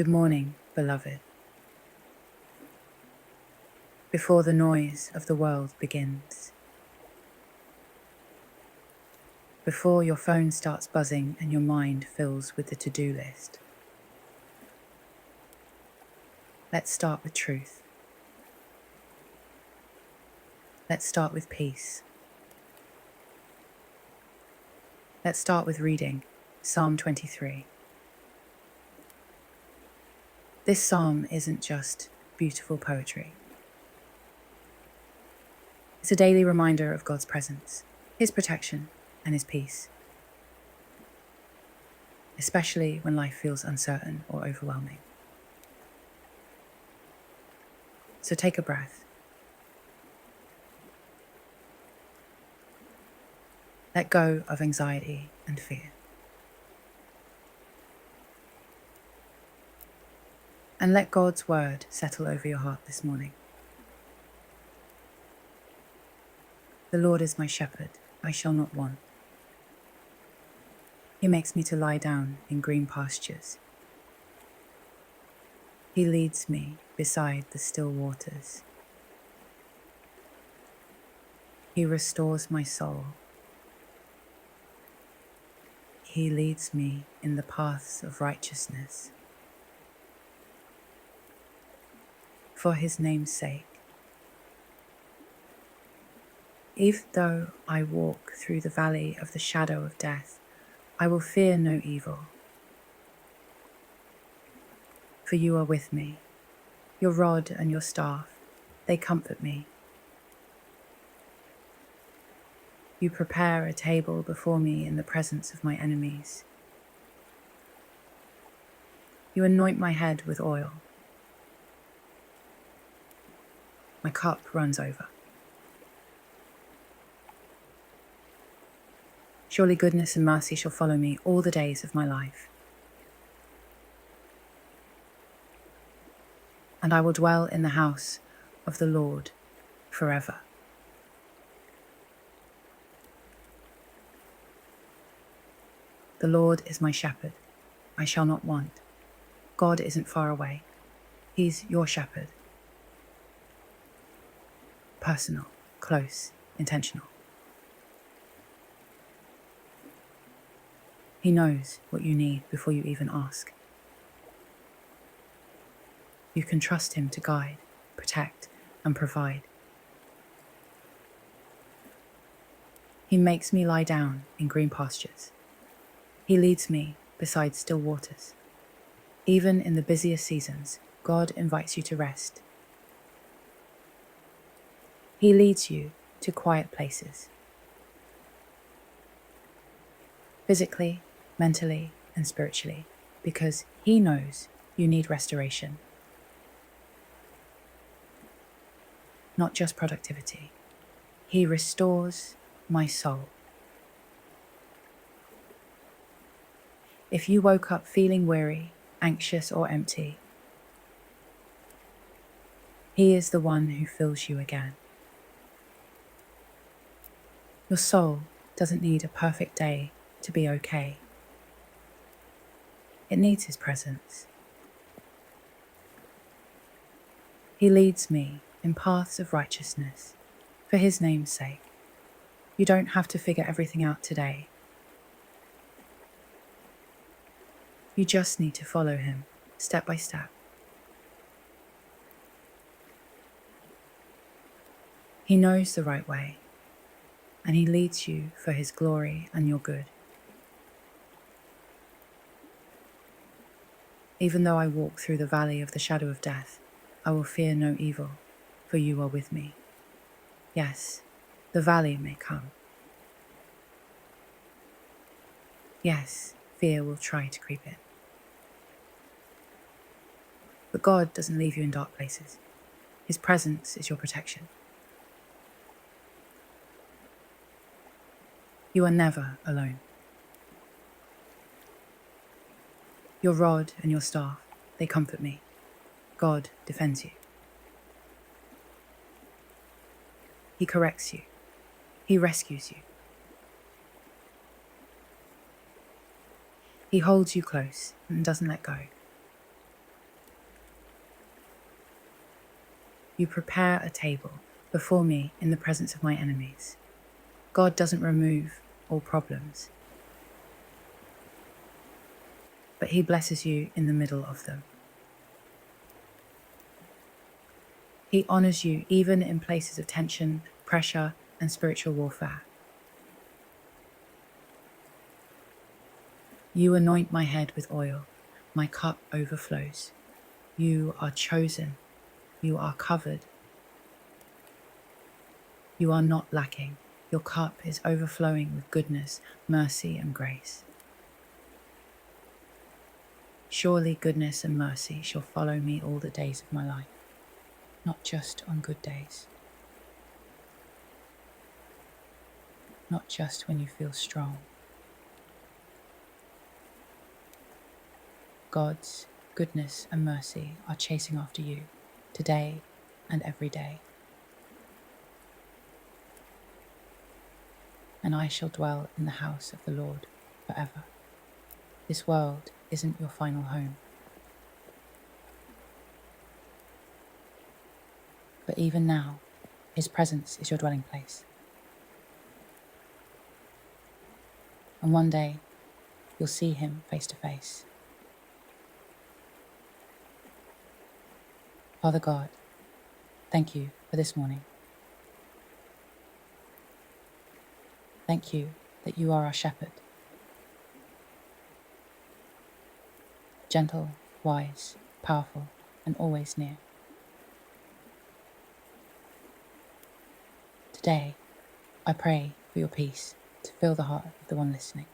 Good morning, beloved. Before the noise of the world begins, before your phone starts buzzing and your mind fills with the to-do list, let's start with truth. Let's start with peace. Let's start with reading Psalm 23. This psalm isn't just beautiful poetry. It's a daily reminder of God's presence, His protection, and His peace, especially when life feels uncertain or overwhelming. So take a breath. Let go of anxiety and fear. And let God's word settle over your heart this morning. The Lord is my shepherd, I shall not want. He makes me to lie down in green pastures. He leads me beside the still waters. He restores my soul. He leads me in the paths of righteousness for His name's sake. Even though I walk through the valley of the shadow of death, I will fear no evil. For you are with me. Your rod and your staff, they comfort me. You prepare a table before me in the presence of my enemies. You anoint my head with oil. My cup runs over. Surely goodness and mercy shall follow me all the days of my life. And I will dwell in the house of the Lord forever. The Lord is my shepherd. I shall not want. God isn't far away. He's your shepherd. Personal, close, intentional. He knows what you need before you even ask. You can trust Him to guide, protect, and provide. He makes me lie down in green pastures. He leads me beside still waters. Even in the busiest seasons, God invites you to rest. He leads you to quiet places. Physically, mentally, and spiritually, because He knows you need restoration. Not just productivity. He restores my soul. If you woke up feeling weary, anxious, or empty, He is the one who fills you again. Your soul doesn't need a perfect day to be okay. It needs His presence. He leads me in paths of righteousness for His name's sake. You don't have to figure everything out today. You just need to follow Him step by step. He knows the right way, and He leads you for His glory and your good. Even though I walk through the valley of the shadow of death, I will fear no evil, for you are with me. Yes, the valley may come. Yes, fear will try to creep in. But God doesn't leave you in dark places. His presence is your protection. You are never alone. Your rod and your staff, they comfort me. God defends you. He corrects you. He rescues you. He holds you close and doesn't let go. You prepare a table before me in the presence of my enemies. God doesn't remove all problems, but He blesses you in the middle of them. He honors you even in places of tension, pressure, and spiritual warfare. You anoint my head with oil, my cup overflows. You are chosen, you are covered. You are not lacking. Your cup is overflowing with goodness, mercy, and grace. Surely goodness and mercy shall follow me all the days of my life, not just on good days, not just when you feel strong. God's goodness and mercy are chasing after you today and every day. And I shall dwell in the house of the Lord forever. This world isn't your final home. But even now, His presence is your dwelling place. And one day, you'll see Him face to face. Father God, thank you for this morning. Thank you that you are our shepherd. Gentle, wise, powerful, and always near. Today, I pray for your peace to fill the heart of the one listening.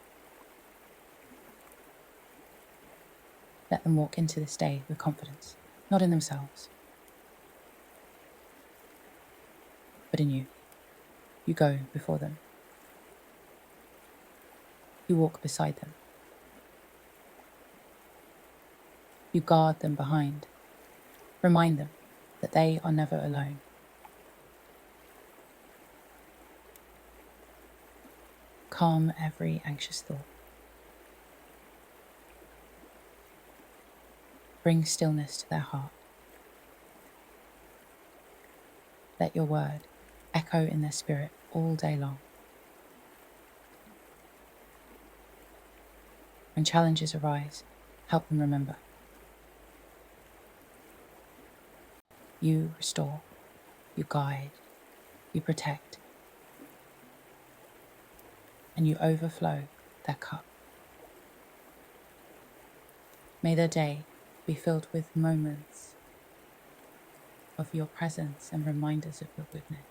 Let them walk into this day with confidence, not in themselves, but in you. You go before them. You walk beside them. You guard them behind. Remind them that they are never alone. Calm every anxious thought. Bring stillness to their heart. Let your word echo in their spirit all day long. When challenges arise, help them remember. You restore, you guide, you protect, and you overflow their cup. May their day be filled with moments of your presence and reminders of your goodness.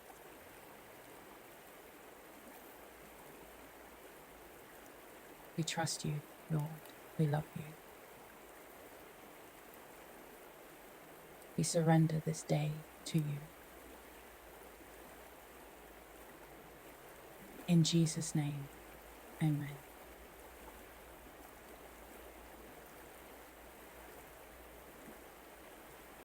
We trust you, Lord. We love you. We surrender this day to you. In Jesus' name, amen.